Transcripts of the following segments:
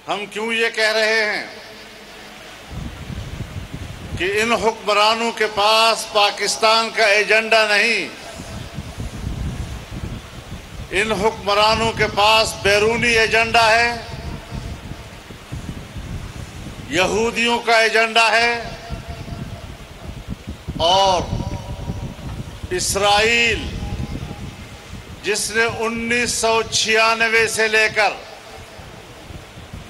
ہم کیوں یہ کہہ رہے ہیں کہ ان حکمرانوں کے پاس پاکستان کا ایجنڈا نہیں، ان حکمرانوں کے پاس بیرونی ایجنڈا ہے، یہودیوں کا ایجنڈا ہے اور اسرائیل جس نے 1996 سے لے کر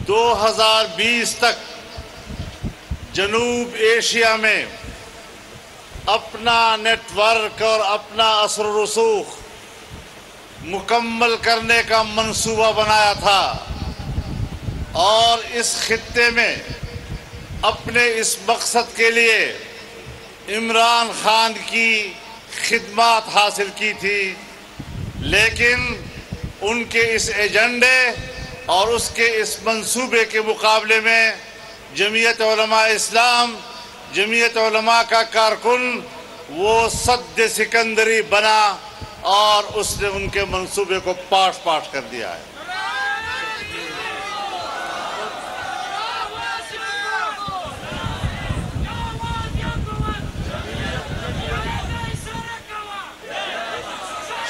2020 تک جنوب ایشیا میں اپنا نیٹ ورک اور اپنا اثر و رسوخ مکمل کرنے کا منصوبہ بنایا تھا اور اس خطے میں اپنے اس مقصد کے لیے عمران خان کی خدمات حاصل کی تھی، لیکن ان کے اس ایجنڈے اور اس کے اس منصوبے کے مقابلے میں جمعیت علماء اسلام، جمعیت علماء کا کارکن وہ سد سکندری بنا اور اس نے ان کے منصوبے کو پاٹ پاٹ کر دیا ہے۔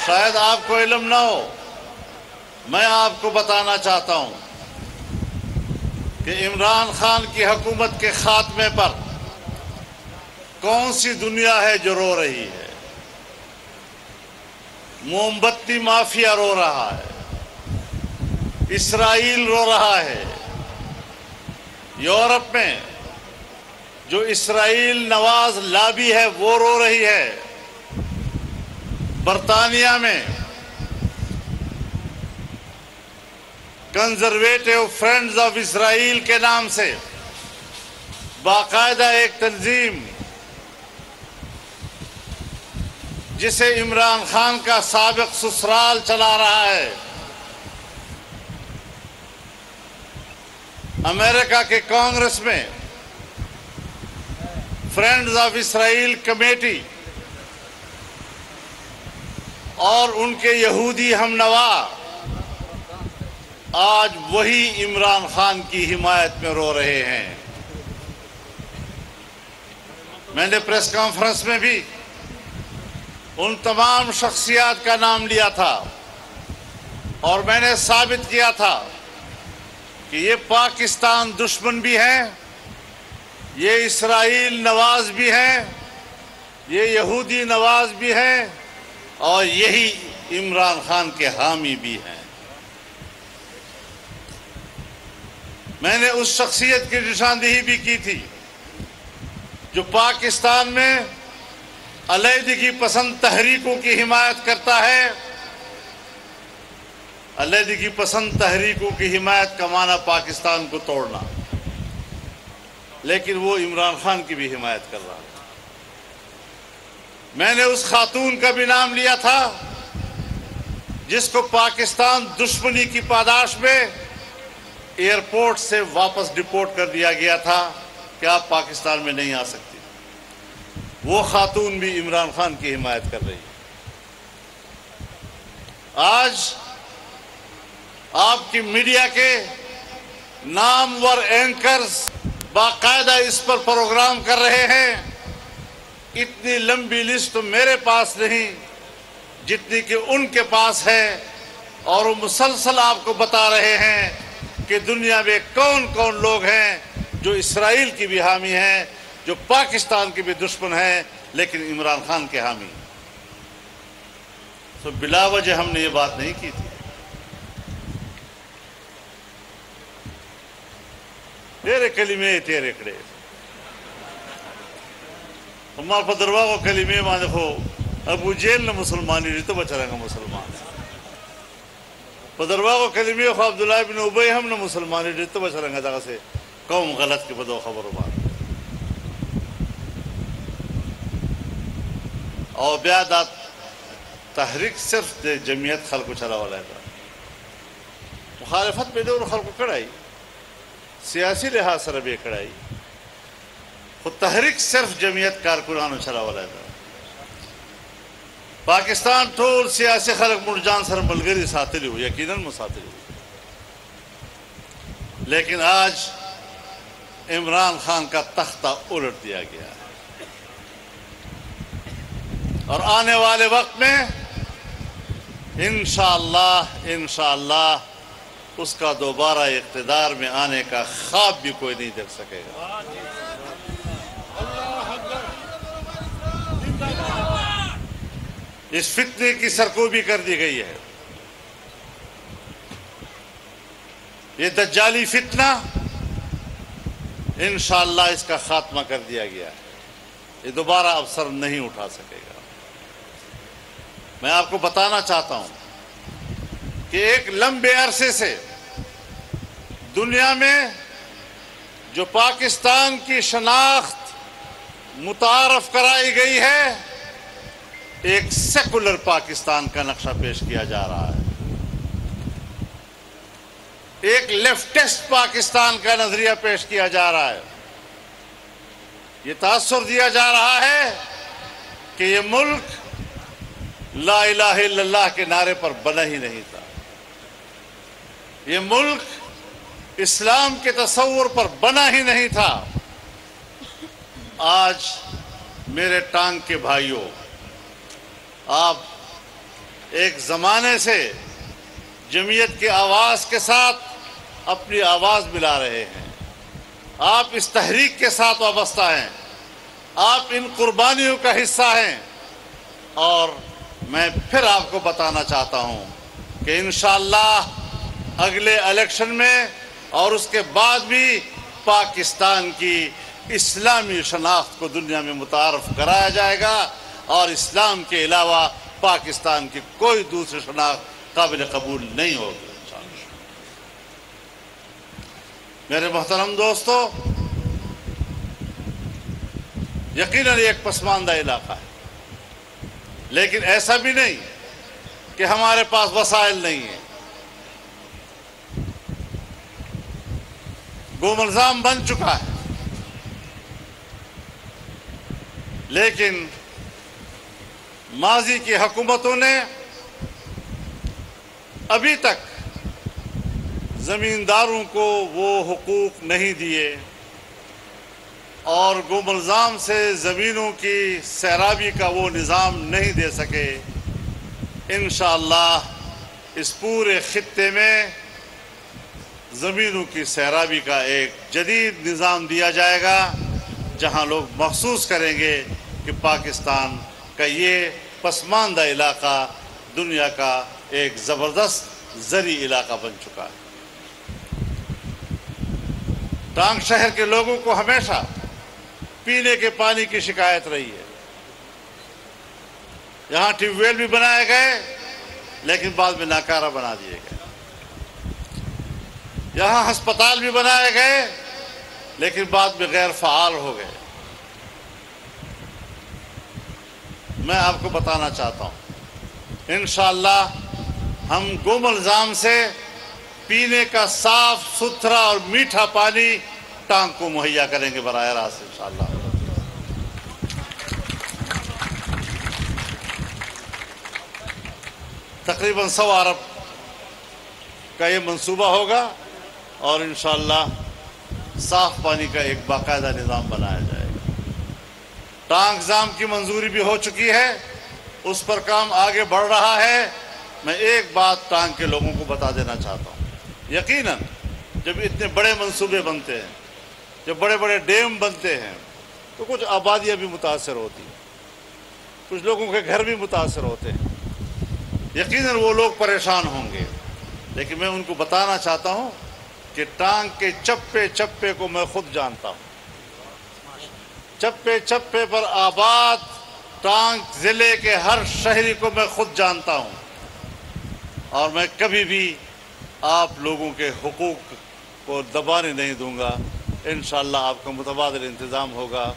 شاید آپ کو علم نہ ہو، میں آپ کو بتانا چاہتا ہوں کہ عمران خان کی حکومت کے خاتمے پر کون سی دنیا ہے جو رو رہی ہے؟ موم بتی مافیا رو رہا ہے، اسرائیل رو رہا ہے، یورپ میں جو اسرائیل نواز لابی ہے وہ رو رہی ہے، برطانیہ میں کنزرویٹو فرینڈز آف اسرائیل کے نام سے باقاعدہ ایک تنظیم جسے عمران خان کا سابق سسرال چلا رہا ہے، امریکہ کے کانگریس میں فرینڈز آف اسرائیل کمیٹی اور ان کے یہودی ہم نوا آج وہی عمران خان کی حمایت میں رو رہے ہیں۔ میں نے پریس کانفرنس میں بھی ان تمام شخصیات کا نام لیا تھا اور میں نے ثابت کیا تھا کہ یہ پاکستان دشمن بھی ہیں، یہ اسرائیل نواز بھی ہیں، یہ یہودی نواز بھی ہیں اور یہی عمران خان کے حامی بھی ہیں۔ میں نے اس شخصیت کی نشاندہی بھی کی تھی جو پاکستان میں علیحدگی پسند تحریکوں کی حمایت کرتا ہے۔ علیحدگی پسند تحریکوں کی حمایت کا معنی پاکستان کو توڑنا، لیکن وہ عمران خان کی بھی حمایت کر رہا ہے۔ میں نے اس خاتون کا بھی نام لیا تھا جس کو پاکستان دشمنی کی پاداش میں ایئرپورٹ سے واپس ڈپورٹ کر دیا گیا تھا کہ آپ پاکستان میں نہیں آ سکتی۔ وہ خاتون بھی عمران خان کی حمایت کر رہی ہے۔ آج آپ کی میڈیا کے نامور اینکرز باقاعدہ اس پر پروگرام کر رہے ہیں۔ اتنی لمبی لسٹ تو میرے پاس نہیں جتنی کہ ان کے پاس ہے، اور وہ مسلسل آپ کو بتا رہے ہیں کہ دنیا میں کون کون لوگ ہیں جو اسرائیل کی بھی حامی ہیں، جو پاکستان کے بھی دشمن ہیں، لیکن عمران خان کے حامی ہیں۔ تو بلا وجہ ہم نے یہ بات نہیں کی تھی۔ تیرے کلمے تیرے کڑے ہمارے پدروا کو کلمے مانے ہو ابو جیل نے مسلمانی رہی تو بچا رہے گا مسلمان پدروا کو کلمے ہو عبداللہ بن ابی ہم نے مسلمانی رہی تو بچا رہے گا جگہ سے قوم غلط کی بدو خبر بات اور بیادات تحریک صرف جمعیت خلق کو چلا والا ہے مخالفت پہ دور خلق کو کڑائی سیاسی لحاظ سے ربی کڑائی خود تحریک صرف جمعیت کارکنانو چلا والا ہے پاکستان ټول سیاسی خلق مرجان سر ملګری ساتلی ہو یقیناً مساتلی ہو لیکن آج عمران خان کا تختہ الٹ دیا گیا ہے اور آنے والے وقت میں انشاءاللہ اس کا دوبارہ اقتدار میں آنے کا خواب بھی کوئی نہیں دیکھ سکے گا۔ اس فتنے کی سرکوبی کر دی گئی ہے۔ یہ دجالی فتنہ انشاءاللہ اس کا خاتمہ کر دیا گیا ہے، یہ دوبارہ اب سر نہیں اٹھا سکے گا۔ میں آپ کو بتانا چاہتا ہوں کہ ایک لمبے عرصے سے دنیا میں جو پاکستان کی شناخت متعارف کرائی گئی ہے، ایک سیکولر پاکستان کا نقشہ پیش کیا جا رہا ہے، ایک لیفٹسٹ پاکستان کا نظریہ پیش کیا جا رہا ہے۔ یہ تاثر دیا جا رہا ہے کہ یہ ملک لا الہ الا اللہ کے نعرے پر بنا ہی نہیں تھا، یہ ملک اسلام کے تصور پر بنا ہی نہیں تھا۔ آج میرے ٹانگ کے بھائیوں، آپ ایک زمانے سے جمعیت کی آواز کے ساتھ اپنی آواز ملا رہے ہیں، آپ اس تحریک کے ساتھ وابستہ ہیں، آپ ان قربانیوں کا حصہ ہیں، اور میں پھر آپ کو بتانا چاہتا ہوں کہ انشاءاللہ اگلے الیکشن میں اور اس کے بعد بھی پاکستان کی اسلامی شناخت کو دنیا میں متعارف کرایا جائے گا، اور اسلام کے علاوہ پاکستان کی کوئی دوسری شناخت قابل قبول نہیں ہوگی انشاءاللہ۔ میرے محترم دوستو، یقیناً ایک پسماندہ علاقہ ہے، لیکن ایسا بھی نہیں کہ ہمارے پاس وسائل نہیں ہیں۔ گوم الزام بن چکا ہے، لیکن ماضی کی حکومتوں نے ابھی تک زمینداروں کو وہ حقوق نہیں دیے، اور گوم الزام سے زمینوں کی سیرابی کا وہ نظام نہیں دے سکے۔ انشاءاللہ اس پورے خطے میں زمینوں کی سیرابی کا ایک جدید نظام دیا جائے گا، جہاں لوگ محسوس کریں گے کہ پاکستان کا یہ پسماندہ علاقہ دنیا کا ایک زبردست زرعی علاقہ بن چکا ہے۔ ٹانگ شہر کے لوگوں کو ہمیشہ پینے کے پانی کی شکایت رہی ہے۔ یہاں ٹیوب ویل بھی بنائے گئے، لیکن بعد میں ناکارہ بنا دیے گئے۔ یہاں ہسپتال بھی بنائے گئے، لیکن بعد میں غیر فعال ہو گئے۔ میں آپ کو بتانا چاہتا ہوں، انشاءاللہ ہم گوم الزام سے پینے کا صاف ستھرا اور میٹھا پانی ٹانگ کو مہیا کریں گے براہ راست انشاءاللہ۔ تقریباً 100 ارب کا یہ منصوبہ ہوگا، اور انشاءاللہ صاف پانی کا ایک باقاعدہ نظام بنایا جائے گا۔ ٹانگ زام کی منظوری بھی ہو چکی ہے، اس پر کام آگے بڑھ رہا ہے۔ میں ایک بات ٹانگ کے لوگوں کو بتا دینا چاہتا ہوں، یقیناً جب اتنے بڑے منصوبے بنتے ہیں، جب بڑے بڑے ڈیم بنتے ہیں، تو کچھ آبادیاں بھی متاثر ہوتی ہیں، کچھ لوگوں کے گھر بھی متاثر ہوتے ہیں، یقیناً وہ لوگ پریشان ہوں گے، لیکن میں ان کو بتانا چاہتا ہوں کہ ٹانگ کے چپے چپے کو میں خود جانتا ہوں۔ چپے چپے پر آباد ٹانگ ضلع کے ہر شہری کو میں خود جانتا ہوں، اور میں کبھی بھی آپ لوگوں کے حقوق کو دبانے نہیں دوں گا۔ انشاءاللہ آپ کا متبادل انتظام ہوگا۔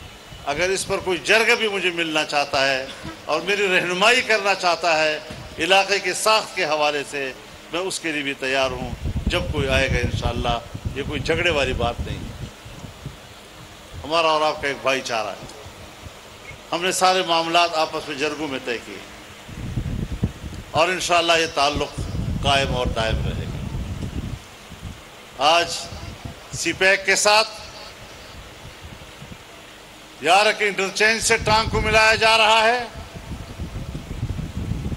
اگر اس پر کوئی جرگہ بھی مجھے ملنا چاہتا ہے اور میری رہنمائی کرنا چاہتا ہے علاقے کی ساخت کے حوالے سے، میں اس کے لیے بھی تیار ہوں۔ جب کوئی آئے گا انشاءاللہ، یہ کوئی جھگڑے والی بات نہیں ہے، ہمارا اور آپ کا ایک بھائی چارہ ہے۔ ہم نے سارے معاملات آپس میں جرگوں میں طے کیے، اور انشاءاللہ یہ تعلق قائم اور دائم رہے گا۔ آج سی پیک کے ساتھ یارک انٹرچینج سے ٹانگ کو ملایا جا رہا ہے،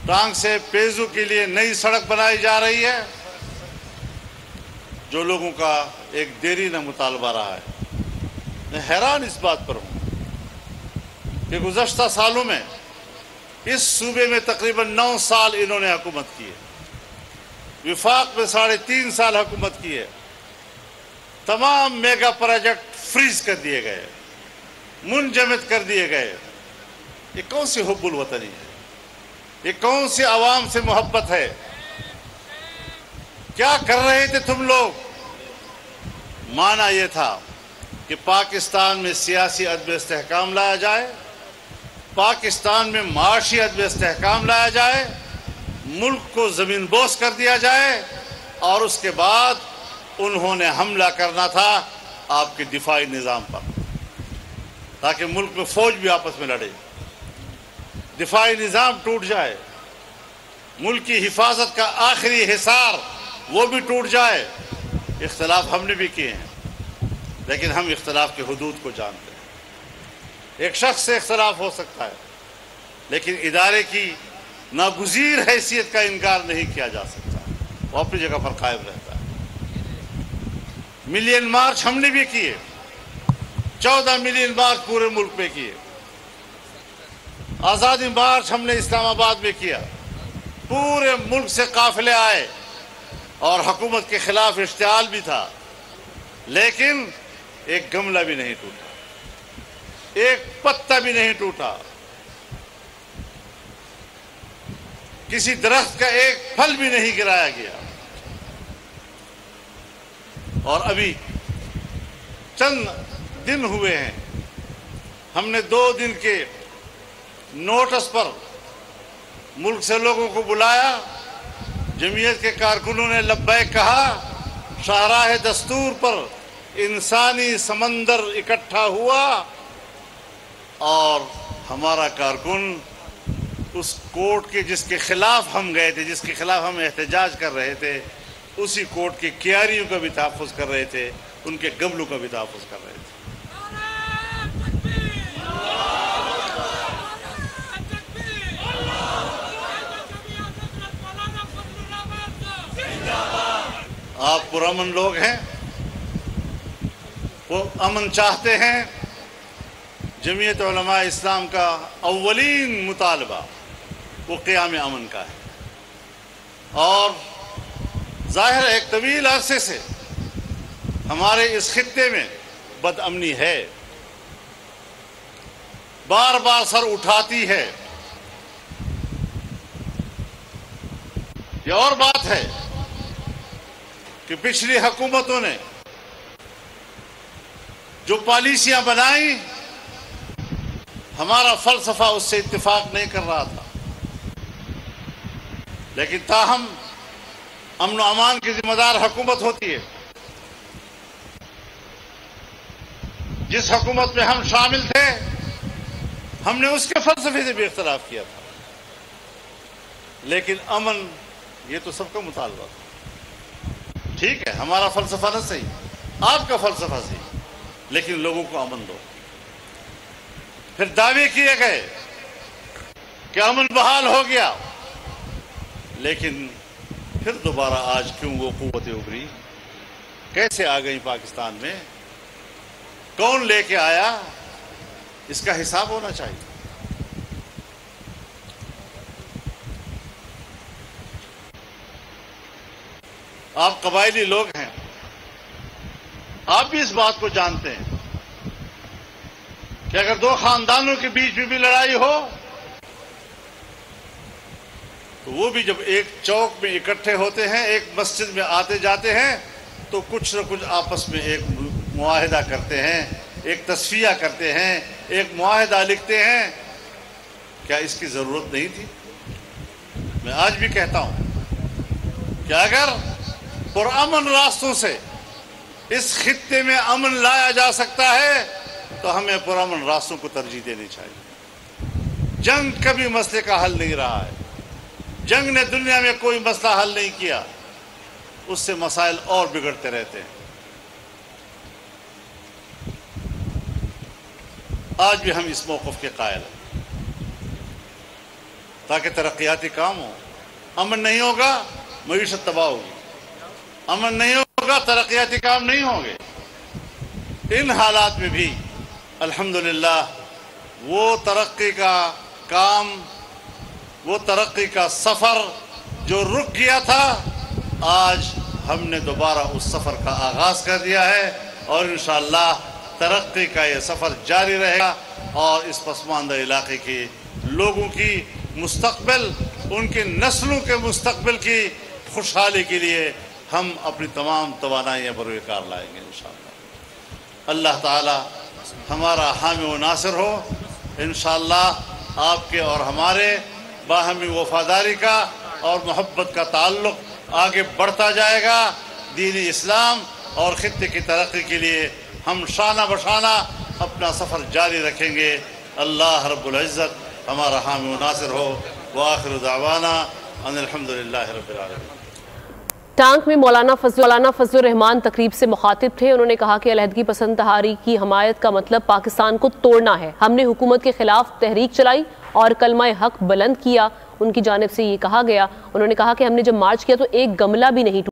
ٹانگ سے پیزو کے لیے نئی سڑک بنائی جا رہی ہے، جو لوگوں کا ایک دیرینہ مطالبہ رہا ہے۔ میں حیران اس بات پر ہوں کہ گزشتہ سالوں میں اس صوبے میں تقریباً 9 سال انہوں نے حکومت کی ہے، وفاق میں 3.5 سال حکومت کی ہے، تمام میگا پروجیکٹ فریز کر دیے گئے، منجمد کر دیے گئے۔ یہ کون سی حب الوطنی ہے؟ یہ کون سی عوام سے محبت ہے؟ کیا کر رہے تھے تم لوگ؟ مانا یہ تھا کہ پاکستان میں سیاسی عدم استحکام لایا جائے، پاکستان میں معاشی عدم استحکام لایا جائے، ملک کو زمین بوس کر دیا جائے، اور اس کے بعد انہوں نے حملہ کرنا تھا آپ کے دفاعی نظام پر، تاکہ ملک میں فوج بھی آپس میں لڑے، دفاعی نظام ٹوٹ جائے، ملک کی حفاظت کا آخری حصار وہ بھی ٹوٹ جائے۔ اختلاف ہم نے بھی کیے ہیں، لیکن ہم اختلاف کے حدود کو جانتے ہیں۔ ایک شخص سے اختلاف ہو سکتا ہے، لیکن ادارے کی ناگزیر حیثیت کا انکار نہیں کیا جا سکتا، وہ اپنی جگہ پر قائم رہتا ہے۔ ملین مارچ ہم نے بھی کیے، 14 ملین مارچ پورے ملک میں کیے، آزادی مارچ ہم نے اسلام آباد میں کیا، پورے ملک سے قافلے آئے اور حکومت کے خلاف اشتعال بھی تھا، لیکن ایک گملہ بھی نہیں ٹوٹا، ایک پتا بھی نہیں ٹوٹا، کسی درخت کا ایک پھل بھی نہیں گرایا گیا۔ اور ابھی چند دن ہوئے ہیں، ہم نے 2 دن کے نوٹس پر ملک سے لوگوں کو بلایا، جمعیت کے کارکنوں نے لبیک کہا، شاہراہ دستور پر انسانی سمندر اکٹھا ہوا، اور ہمارا کارکن اس کورٹ کے جس کے خلاف ہم گئے تھے، جس کے خلاف ہم احتجاج کر رہے تھے، اسی کورٹ کی کیاریوں کا بھی تحفظ کر رہے تھے، ان کے گملوں کا بھی تحفظ کر رہے تھے۔ آپ پرامن لوگ ہیں، وہ امن چاہتے ہیں۔ جمعیت علماء اسلام کا اولین مطالبہ وہ قیام امن کا ہے، اور ظاہر ہے ایک طویل عرصے سے ہمارے اس خطے میں بد امنی ہے، بار بار سر اٹھاتی ہے۔ یہ اور بات ہے کہ پچھلی حکومتوں نے جو پالیسیاں بنائیں، ہمارا فلسفہ اس سے اتفاق نہیں کر رہا تھا، لیکن تاہم امن و امان کی ذمہ دار حکومت ہوتی ہے۔ جس حکومت میں ہم شامل تھے، ہم نے اس کے فلسفے سے بھی اختلاف کیا تھا، لیکن امن یہ تو سب کا مطالبہ تھا۔ ٹھیک ہے، ہمارا فلسفہ نہ صحیح، آپ کا فلسفہ صحیح، لیکن لوگوں کو امن دو۔ پھر دعوے کیے گئے کہ امن بحال ہو گیا، لیکن پھر دوبارہ آج کیوں وہ قوتیں ابھری؟ کیسے آ گئی پاکستان میں؟ کون لے کے آیا؟ اس کا حساب ہونا چاہیے۔ آپ قبائلی لوگ ہیں، آپ بھی اس بات کو جانتے ہیں کہ اگر 2 خاندانوں کے بیچ میں بھی لڑائی ہو تو وہ بھی جب ایک چوک میں اکٹھے ہوتے ہیں، ایک مسجد میں آتے جاتے ہیں، تو کچھ نہ کچھ آپس میں ایک معاہدہ کرتے ہیں، ایک تصفیہ کرتے ہیں، ایک معاہدہ لکھتے ہیں۔ کیا اس کی ضرورت نہیں تھی؟ میں آج بھی کہتا ہوں کہ اگر پرامن راستوں سے اس خطے میں امن لایا جا سکتا ہے تو ہمیں پرامن راستوں کو ترجیح دینی چاہیے۔ جنگ کبھی مسئلے کا حل نہیں رہا ہے، جنگ نے دنیا میں کوئی مسئلہ حل نہیں کیا، اس سے مسائل اور بگڑتے رہتے ہیں۔ آج بھی ہم اس موقف کے قائل ہیں تاکہ ترقیاتی کام ہو. امن نہیں ہوگا معیشت تباہ ہوگی، امن نہیں ہوگا ترقیاتی کام نہیں ہوں گے. ان حالات میں بھی الحمدللہ وہ ترقی کا کام، وہ ترقی کا سفر جو رک گیا تھا، آج ہم نے دوبارہ اس سفر کا آغاز کر دیا ہے اور انشاءاللہ ترقی کا یہ سفر جاری رہے گا. اور اس پسماندہ علاقے کے لوگوں کی مستقبل، ان کی نسلوں کے مستقبل کی خوشحالی کے لیے ہم اپنی تمام توانائیاں بروئے کار لائیں گے انشاءاللہ. اللہ تعالی ہمارا حامی و ناصر ہو. انشاءاللہ آپ کے اور ہمارے باہمی وفاداری کا اور محبت کا تعلق آگے بڑھتا جائے گا. دین اسلام اور خطے کی ترقی کے لیے ہم شانہ بشانہ اپنا سفر جاری رکھیں گے. اللہ رب العزت ہمارا حامی و ناصر ہو. وآخر دعوانا ان الحمدللہ رب العالمین. ٹانک میں مولانا فضل الرحمان تقریب سے مخاطب تھے. انہوں نے کہا کہ علیحدگی پسند تحریک کی حمایت کا مطلب پاکستان کو توڑنا ہے. ہم نے حکومت کے خلاف تحریک چلائی اور کلمہ حق بلند کیا. ان کی جانب سے یہ کہا گیا، انہوں نے کہا کہ ہم نے جب مارچ کیا تو ایک گملہ بھی نہیں